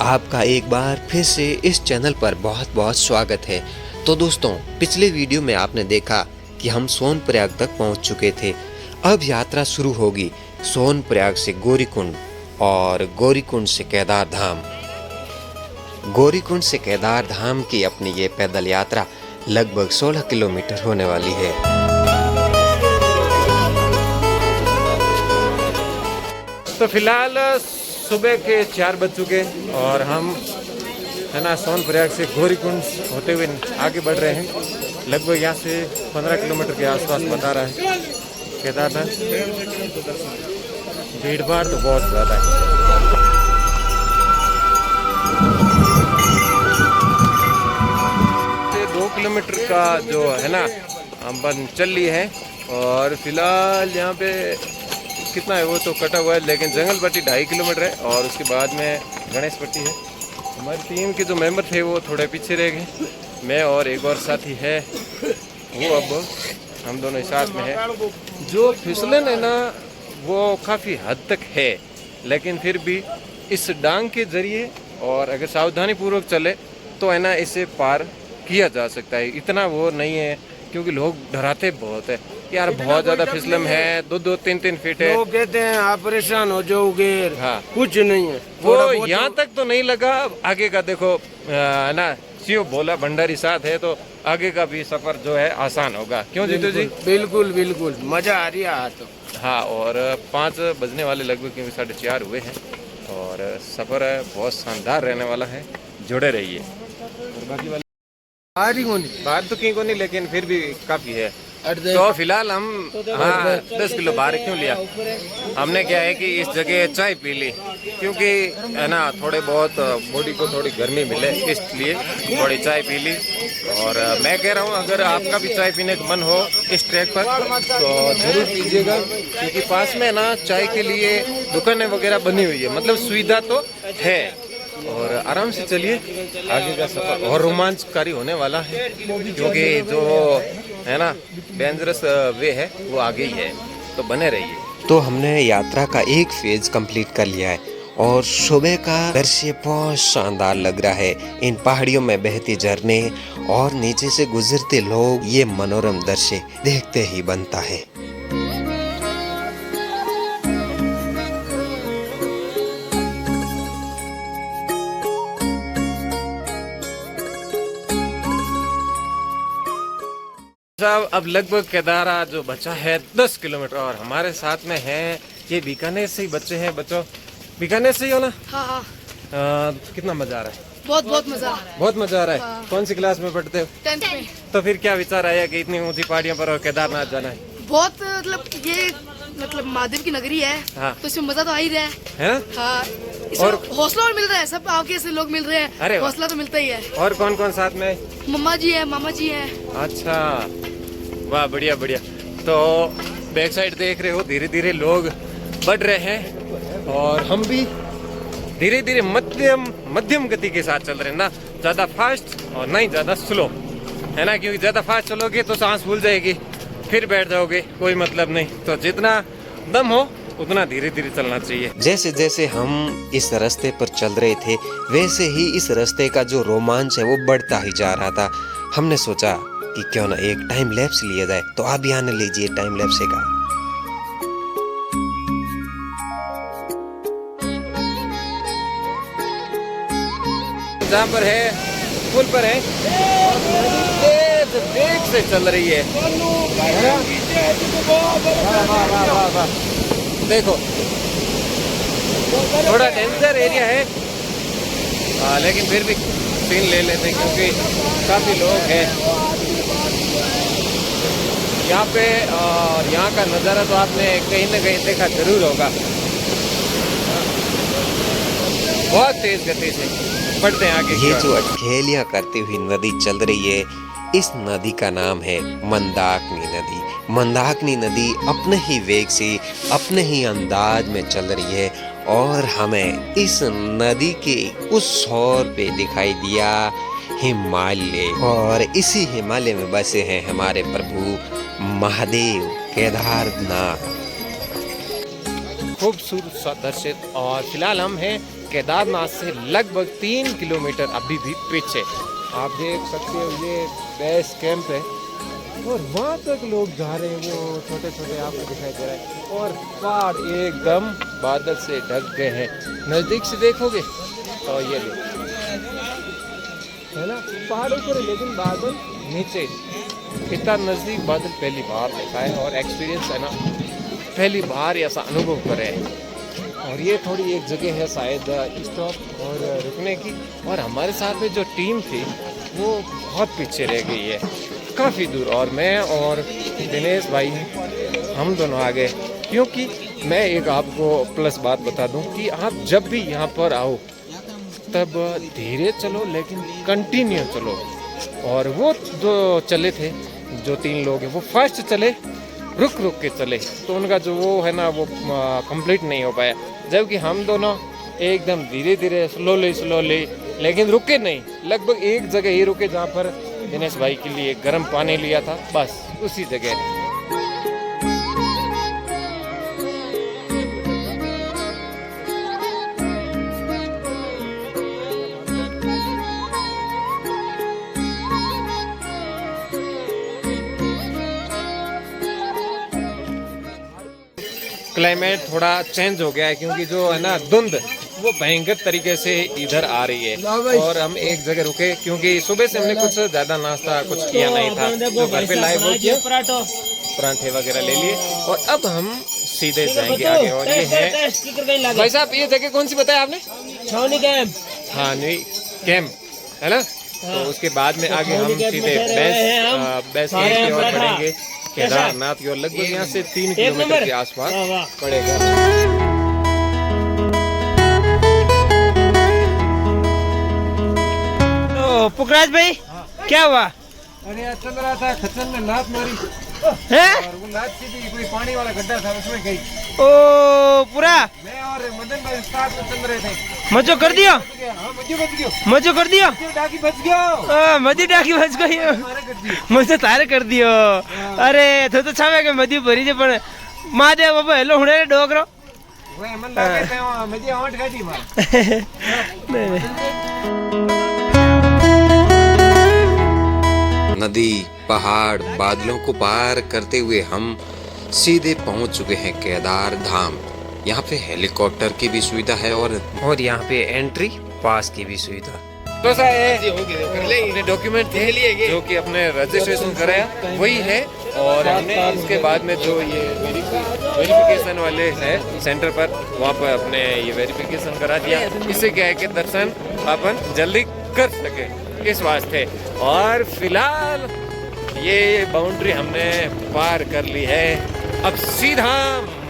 आपका एक बार फिर से इस चैनल पर बहुत बहुत स्वागत है। तो दोस्तों, पिछले वीडियो में आपने देखा कि हम सोनप्रयाग तक पहुंच चुके थे। अब यात्रा शुरू होगी सोनप्रयाग से गौरीकुंड और गौरीकुंड से केदार धाम। गौरीकुंड से केदार धाम की अपनी ये पैदल यात्रा लगभग 16 किलोमीटर होने वाली है। तो फिलहाल सुबह के 4 बज चुके और हम है ना सोनप्रयाग से गौरीकुंड होते हुए आगे बढ़ रहे हैं। लगभग यहाँ से 15 किलोमीटर के आसपास बता रहा है केदारनाथ। भीड़ भाड़ तो बहुत ज़्यादा है। 2 किलोमीटर का जो है ना हम चल ली है और फिलहाल यहाँ पे कितना है वो तो कटा हुआ है, लेकिन जंगल पट्टी 2.5 किलोमीटर है और उसके बाद में गणेश पट्टी है। हमारी टीम के जो मेंबर थे वो थोड़े पीछे रह गए। मैं और एक और साथी है, वो अब हम दोनों साथ में है। जो फिसलन है ना वो काफ़ी हद तक है, लेकिन फिर भी इस डांग के जरिए और अगर सावधानी पूर्वक चले तो है ना इसे पार किया जा सकता है। इतना वो नहीं है क्योंकि लोग डराते बहुत है यार, बहुत ज्यादा फिसलम है, 2-2, 3-3 फीट है। लोग कहते हैं आप परेशान हो जाओगे। हाँ, कुछ नहीं है वो यहाँ तक तो नहीं लगा। आगे का देखो ना, शिव भोला भंडारी साथ है तो आगे का भी सफर जो है आसान होगा। क्यों जीतू जी? बिल्कुल बिल्कुल मजा आ रही है तो। हाँ, और 5 बजने वाले लगभग, क्योंकि 4:30 हुए हैं और सफर बहुत शानदार रहने वाला है। जुड़े रहिए। और बाकी वाले बाहर तो कहीं को नहीं, लेकिन फिर भी काफी है। तो फिलहाल हम 10 किलो बाहर क्यों लिया, हमने क्या है कि इस जगह चाय पी ली, क्योंकि है ना थोड़े बहुत बॉडी को थोड़ी गर्मी मिले, इसलिए थोड़ी चाय पी ली। और मैं कह रहा हूँ अगर आपका भी चाय पीने का मन हो इस ट्रैक पर तो जरूर पीजिएगा, क्योंकि पास में ना चाय के लिए दुकानें वगैरह बनी हुई है, मतलब सुविधा तो है। और आराम से चलिए, आगे का सफर और रोमांचकारी होने वाला है, क्योंकि जो है ना डेंजरस वे है वो आगे ही है। तो बने रहिए। तो हमने यात्रा का एक फेज कंप्लीट कर लिया है और सुबह का दृश्य बहुत शानदार लग रहा है। इन पहाड़ियों में बहते झरने और नीचे से गुजरते लोग, ये मनोरम दृश्य देखते ही बनता है। साहब, अब लगभग केदारा जो बचा है 10 किलोमीटर और हमारे साथ में है ये बीकानेर से ही बच्चे हैं। बच्चों, बीकानेर से ही हो ना? हाँ। कितना मजा आ रहा है? बहुत मजा आ रहा है। बहुत मजा आ रहा है। हाँ। कौन सी क्लास में पढ़ते हो? 10th में। तो फिर क्या विचार आया कि इतनी ऊंची पहाड़ियों पर और केदारनाथ जाना है? बहुत ये महादेव की नगरी है। हाँ। तो इसमें मजा तो आ ही रहा है ना? हाँ, और हौसला और मिल रहा है, सब आगे से लोग मिल रहे हैं। अरे वाह। हौसला तो मिलता ही है। और कौन कौन साथ में? मम्मा जी है, मामा जी है। अच्छा, वाह, बढ़िया बढ़िया। तो बैक साइड देख रहे हो, धीरे धीरे लोग बढ़ रहे हैं और हम भी धीरे धीरे मध्यम गति के साथ चल रहे हैं, ना ज्यादा फास्ट और ना ही ज्यादा स्लो, है ना, क्योंकि ज्यादा फास्ट चलोगे तो सांस फूल जाएगी, फिर बैठ जाओगे, कोई मतलब नहीं। तो जितना दम हो उतना धीरे धीरे चलना चाहिए। जैसे जैसे हम इस रास्ते पर चल रहे थे वैसे ही इस रास्ते का जो रोमांच है वो बढ़ता ही जा रहा था। हमने सोचा कि क्यों ना एक टाइम लैप्स लिया जाए, तो आप भी आने लीजिए टाइम लैप्स का। जहाँ पर है पुल पर है, तेज वेग से चल रही है। वाह। देखो, थोड़ा डेंजर एरिया है लेकिन फिर भी सीन ले लेते हैं, क्योंकि काफी लोग हैं यहाँ पे। और यहाँ का नज़ारा तो आपने कहीं ना कहीं देखा जरूर होगा। बहुत तेज गति से बढ़ते हैं आगे। ये जो अटखेलियां करती हुई नदी चल रही है, इस नदी का नाम है मंदाकिनी नदी। मंदाकिनी नदी अपने ही वेग से, अपने ही अंदाज में चल रही है और हमें इस नदी के उस छोर पे दिखाई दिया हिमालय, और इसी हिमालय में बसे हैं हमारे प्रभु महादेव केदारनाथ। खूबसूरत सा दृश्य। और फिलहाल हम हैं केदारनाथ से लगभग 3 किलोमीटर अभी भी पीछे। आप देख सकते हो ये बेस कैंप है और वहाँ तक लोग जा रहे हैं, वो छोटे छोटे आपको दिखाई दे रहा है और पहाड़ एकदम बादल से ढक गए हैं। नज़दीक से देखोगे तो ये है ना, पहाड़ ऊपर है लेकिन बादल नीचे। इतना नज़दीक बादल पहली बार देखा है और एक्सपीरियंस है ना, पहली बार ऐसा अनुभव करे हैं। और ये थोड़ी एक जगह है शायद स्टॉप और रुकने की, और हमारे साथ में जो टीम थी वो बहुत पीछे रह गई है, काफ़ी दूर। और मैं और दिनेश भाई हम दोनों आ गए, क्योंकि मैं एक आपको प्लस बात बता दूं कि आप जब भी यहाँ पर आओ तब धीरे चलो लेकिन कंटिन्यू चलो। और वो जो चले थे, जो 3 लोग हैं वो फास्ट चले, रुक रुक के चले, तो उनका जो वो है ना वो कंप्लीट नहीं हो पाया। जबकि हम दोनों एकदम धीरे धीरे स्लोली लेकिन रुके नहीं, लगभग एक जगह ही रुके जहाँ पर दिनेश भाई के लिए गर्म पानी लिया था, बस उसी जगह। क्लाइमेट थोड़ा चेंज हो गया है, क्योंकि जो है ना धुंध वो भयंकर तरीके से इधर आ रही है। और हम एक जगह रुके क्योंकि सुबह से हमने कुछ ज़्यादा नाश्ता कुछ किया नहीं था, तो घर पे लाए वो किया, पराठे वगैरह ले लिए और अब हम सीधे जाएंगे आगे। और ये है भाई साहब, ये जगह कौन सी बताया आपने? छावनी कैंप। हाँ नहीं कैंप है ना। तो उसके बाद में आगे हम सीधे बेस कैंप की ओर बढ़ेंगे, केदारनाथ की ओर। लगभग यहाँ से 3 किलोमीटर के आसपास पड़ेगा। पुखराज भाई क्या हुआ? अरे यार चल रहा था, खच्चर ने लात मारी है? और वो लात सीधी कोई पानी वाला गड्ढा था उसमें गई। ओ पूरा मैं और मदन भाई साथ में चल रहे थे। मजो कर दियो? हाँ मजो बच गयो। मजो कर दियो? डाकी बच गयो। मजी डाकी बच गई। मजो तारे कर दियो। अरे तो छावे के मजी भरी जे पण महादेव बाबा हेलो हुणे डोकरो वे मन लागे थे मजी आंट गाड़ी मार। नदी, पहाड़, बादलों को पार करते हुए हम सीधे पहुंच चुके हैं केदार धाम। यहाँ पे हेलीकॉप्टर की भी सुविधा है और यहाँ पे एंट्री पास की भी सुविधा। तो अपने डॉक्यूमेंट थे जो कि अपने रजिस्ट्रेशन कराया वही है, और हमने इसके बाद में जो ये वेरिफिकेशन वाले हैं सेंटर पर, वहाँ पर अपने ये वेरिफिकेशन करा दिया। इससे क्या है कि दर्शन अपन जल्दी कर सके, इस वास्ते। और फिलहाल ये बाउंड्री हमने पार कर ली है, अब सीधा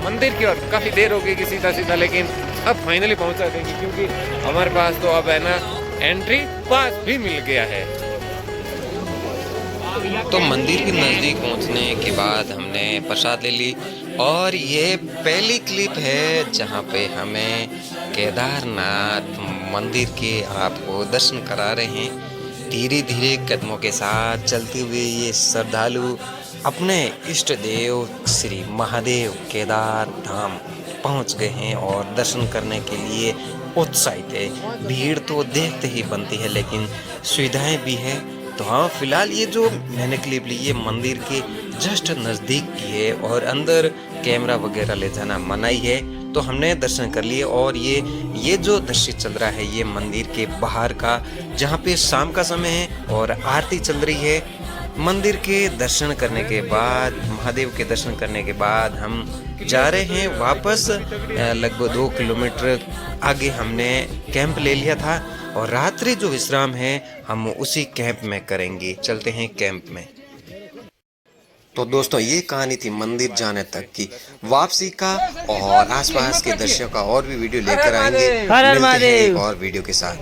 मंदिर की ओर। काफ़ी देर हो गई कि सीधा, लेकिन अब फाइनली पहुंचा देंगे, क्योंकि हमारे पास तो अब है ना एंट्री पास भी मिल गया है। तो मंदिर के नज़दीक पहुंचने के बाद हमने प्रसाद ले ली, और ये पहली क्लिप है जहां पे हमें केदारनाथ मंदिर के आपको दर्शन करा रहे हैं। धीरे धीरे कदमों के साथ चलते हुए ये श्रद्धालु अपने इष्ट देव श्री महादेव केदार धाम पहुंच गए हैं और दर्शन करने के लिए उत्साहित है। भीड़ तो देखते ही बनती है, लेकिन सुविधाएं भी है। तो हाँ, फिलहाल ये जो मैंने क्लिप ली ये मंदिर के जस्ट नज़दीक की है, और अंदर कैमरा वगैरह ले जाना मनाही है। तो हमने दर्शन कर लिए, और ये जो दृश्य चल रहा है ये मंदिर के बाहर का, जहाँ पे शाम का समय है और आरती चल रही है। मंदिर के दर्शन करने के बाद, महादेव के दर्शन करने के बाद हम जा रहे हैं वापस। लगभग 2 किलोमीटर आगे हमने कैंप ले लिया था, और रात्रि जो विश्राम है हम उसी कैंप में करेंगे। चलते हैं कैंप में। तो दोस्तों, ये कहानी थी मंदिर जाने तक की। वापसी का और आसपास के दृश्यों का और भी वीडियो लेकर आएंगे। मिलते हैं एक और वीडियो के साथ।